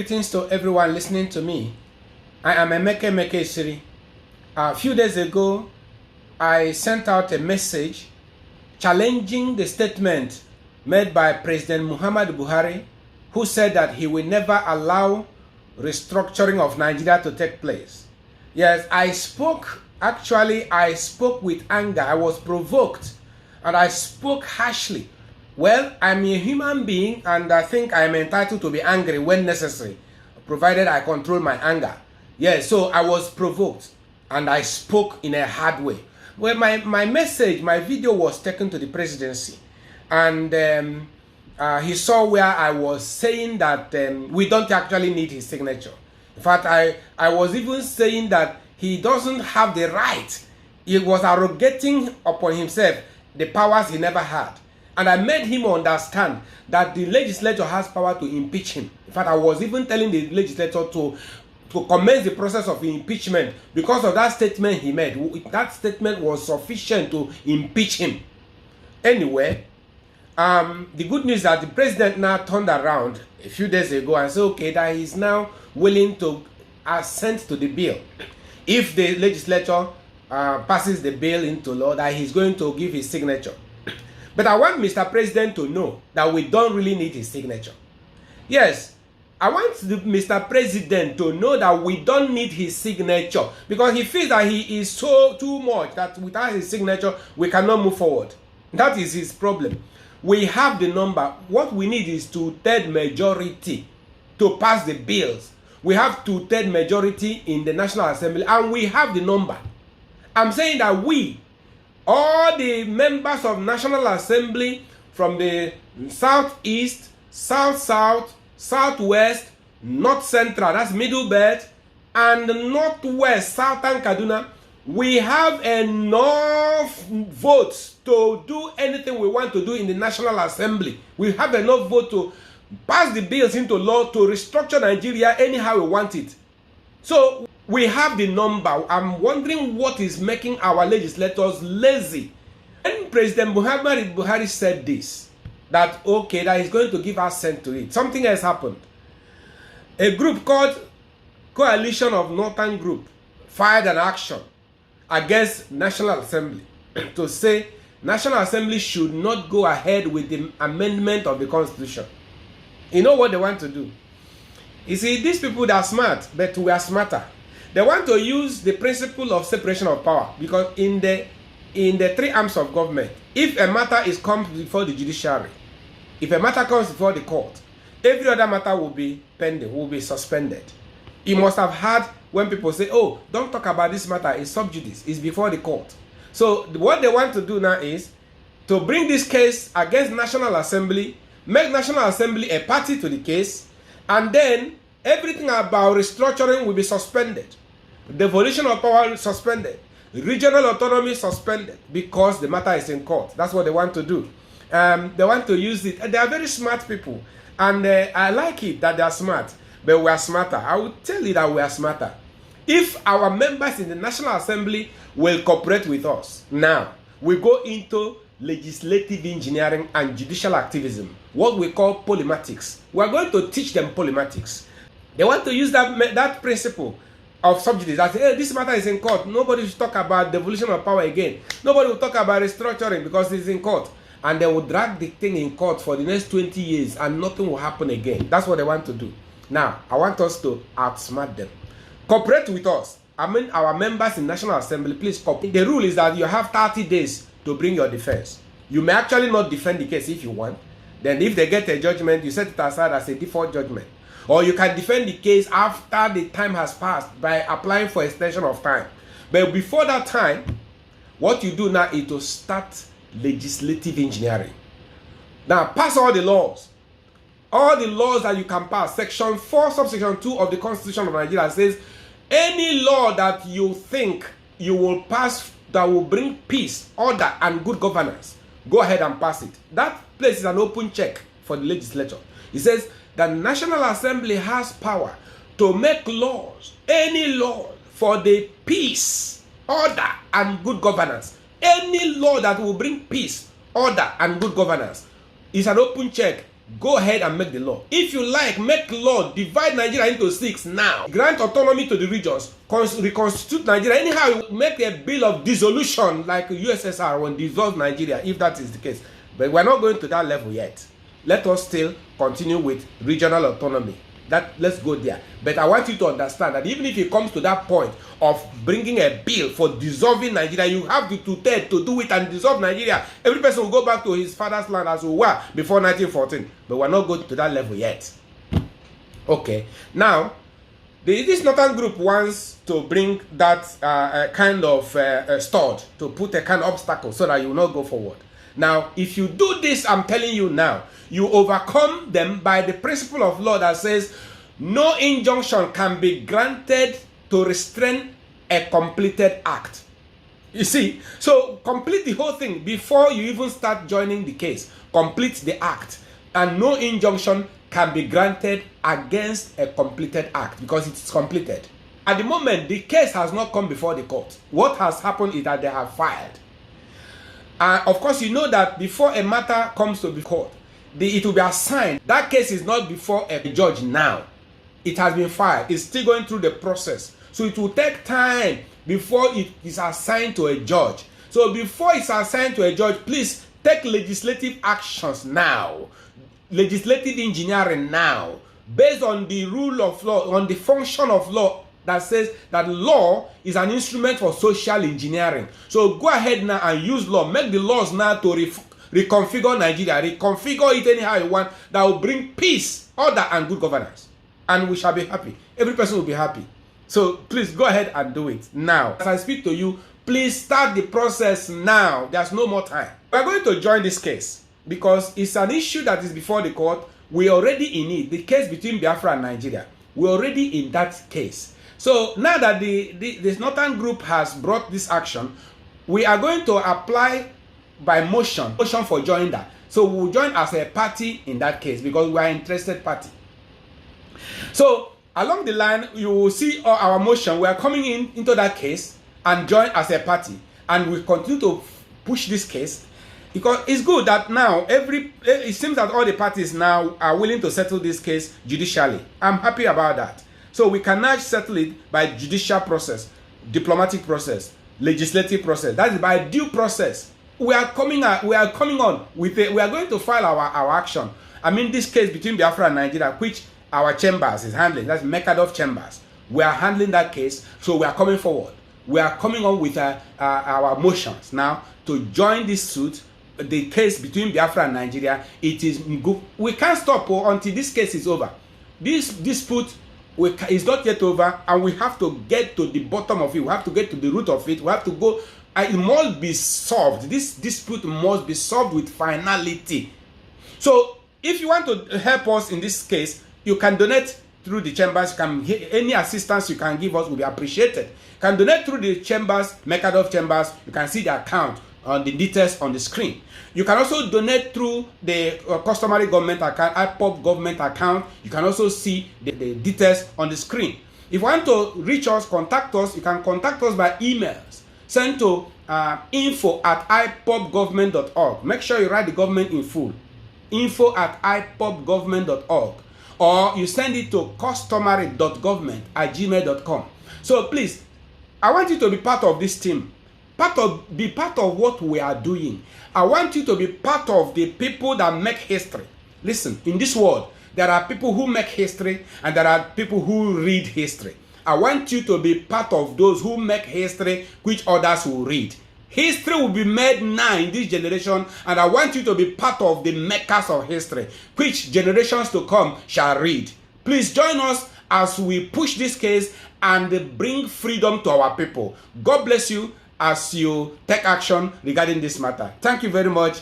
greetings to everyone listening to me. I am Emeke Siri. A few days ago, I sent out a message challenging the statement made by President Buhari, who said that he will never allow restructuring of Nigeria to take place. Yes, I spoke with anger. I was provoked and I spoke harshly. Well, I'm a human being and I think I'm entitled to be angry when necessary, provided I control my anger. Yes, so I was provoked and I spoke in a hard way. Well, my message, my video was taken to the presidency, and he saw where I was saying that we don't actually need his signature. In fact, I was even saying that he doesn't have the right. He was arrogating upon himself the powers he never had. And I made him understand that the legislature has power to impeach him. In fact, I was even telling the legislature to commence the process of impeachment because of that statement he made. That statement was sufficient to impeach him. Anyway, the good news is that the president now turned around a few days ago and said, okay, that he's now willing to assent to the bill. If the legislature passes the bill into law, that he's going to give his signature. But I want Mr. President to know that we don't really need his signature. Yes, I want Mr. President to know that we don't need his signature because he feels that he is so too much that without his signature, we cannot move forward. That is his problem. We have the number. What we need is 2/3 majority to pass the bills. We have 2/3 majority in the National Assembly and we have the number. I'm saying that all the members of National Assembly from the Southeast, South-South, Southwest, North Central, that's Middle Belt, and Northwest, Southern Kaduna, we have enough votes to do anything we want to do in the National Assembly. We have enough vote to pass the bills into law to restructure Nigeria anyhow we want it. So we have the number. I'm wondering what is making our legislators lazy. When President Buhari said this, that okay, that he's going to give assent to it, something else happened. A group called Coalition of Northern Group fired an action against National Assembly to say National Assembly should not go ahead with the amendment of the Constitution. You know what they want to do? You see, these people, they are smart, but we are smarter. They want to use the principle of separation of power because in the three arms of government, if a matter comes before the judiciary, if a matter comes before the court, every other matter will be pending, will be suspended. You must have heard when people say, oh, don't talk about this matter, it's sub judice, it's before the court. So what they want to do now is to bring this case against National Assembly, make National Assembly a party to the case, and then everything about restructuring will be suspended. Devolution of power suspended. Regional autonomy suspended because the matter is in court. That's what they want to do. They want to use it. They are very smart people. And I like it that they are smart. But we are smarter. I will tell you that we are smarter. If our members in the National Assembly will cooperate with us, now we go into legislative engineering and judicial activism, what we call polymatics. We are going to teach them polymatics. They want to use that principle of subjudice. That hey, this matter is in court. Nobody should talk about devolution of power again. Nobody will talk about restructuring because it's in court. And they will drag the thing in court for the next 20 years and nothing will happen again. That's what they want to do. Now, I want us to outsmart them. Cooperate with us. I mean, our members in National Assembly, please cooperate. The rule is that you have 30 days to bring your defense. You may actually not defend the case if you want. Then if they get a judgment, you set it aside as a default judgment. Or you can defend the case after the time has passed by applying for extension of time. But before that time, what you do now is to start legislative engineering. Now, pass all the laws. All the laws that you can pass. Section 4, subsection 2 of the Constitution of Nigeria says, any law that you think you will pass that will bring peace, order, and good governance, go ahead and pass it. That place is an open check for the legislature. It says, the National Assembly has power to make laws, any law for the peace, order, and good governance. Any law that will bring peace, order, and good governance is an open check. go ahead and make the law. If you like, make law, divide Nigeria into 6 now. Grant autonomy to the regions, reconstitute Nigeria. Anyhow, make a bill of dissolution like USSR when dissolve Nigeria, if that is the case. But we're not going to that level yet. Let us still continue with regional autonomy. Let's go there. But I want you to understand that even if it comes to that point of bringing a bill for dissolving Nigeria, you have the two-thirds to do it and dissolve Nigeria. Every person will go back to his father's land as we were before 1914. But we're not going to that level yet. Okay. Now, this northern group wants to bring that kind of stud to put a kind of obstacle so that you will not go forward. Now, if you do this, I'm telling you now, you overcome them by the principle of law that says no injunction can be granted to restrain a completed act. You see, so complete the whole thing before you even start joining the case. Complete the act, and no injunction can be granted against a completed act because it's completed. At the moment, the case has not come before the court. What has happened is that they have filed. Of course, you know that before a matter comes to the court, it will be assigned. That case is not before a judge now. It has been filed. It's still going through the process. So it will take time before it is assigned to a judge. So before it's assigned to a judge, please take legislative actions now. Legislative engineering now. Based on the rule of law, on the function of law that says that law is an instrument for social engineering. So go ahead now and use law. Make the laws now to reconfigure Nigeria. Reconfigure it anyhow you want. That will bring peace, order, and good governance. And we shall be happy. Every person will be happy. So please go ahead and do it now. As I speak to you, please start the process now. There's no more time. We're going to join this case because it's an issue that is before the court. We're already in it. The case between Biafra and Nigeria. We're already in that case. So now that the Northern Group has brought this action, we are going to apply by motion for joinder. So we'll join as a party in that case because we are an interested party. So along the line, you will see our motion. We are coming into that case and join as a party, and we continue to push this case because it's good that now it seems that all the parties now are willing to settle this case judicially. I'm happy about that. So we can now settle it by judicial process, diplomatic process, legislative process. That is by due process. We are coming on with it. We are going to file our action. I mean, this case between Biafra and Nigeria, which our chambers is handling. That's Mekadov chambers. We are handling that case. So we are coming forward. We are coming on with our motions now to join this suit. The case between Biafra and Nigeria. It is good. We can't stop until this case is over. This dispute is not yet over, and we have to get to the bottom of it. We have to get to the root of it. We have to go. It must be solved. This dispute must be solved with finality. So, if you want to help us in this case, you can donate through the chambers. Any assistance you can give us will be appreciated. You can donate through the chambers, Mekadov chambers. You can see the account on the details on the screen. You can also donate through the customary government account, IPOB government account. You can also see the details on the screen. If you want to reach us, contact us, you can contact us by emails. Send to info@ipobgovernment.org. Make sure you write the government in full. info@ipobgovernment.org. Or you send it to customary.government@gmail.com. So please, I want you to be part of this team. Be part of what we are doing. I want you to be part of the people that make history. Listen, in this world, there are people who make history and there are people who read history. I want you to be part of those who make history which others will read. History will be made now in this generation, and I want you to be part of the makers of history, which generations to come shall read. Please join us as we push this case and bring freedom to our people. God bless you as you take action regarding this matter. Thank you very much.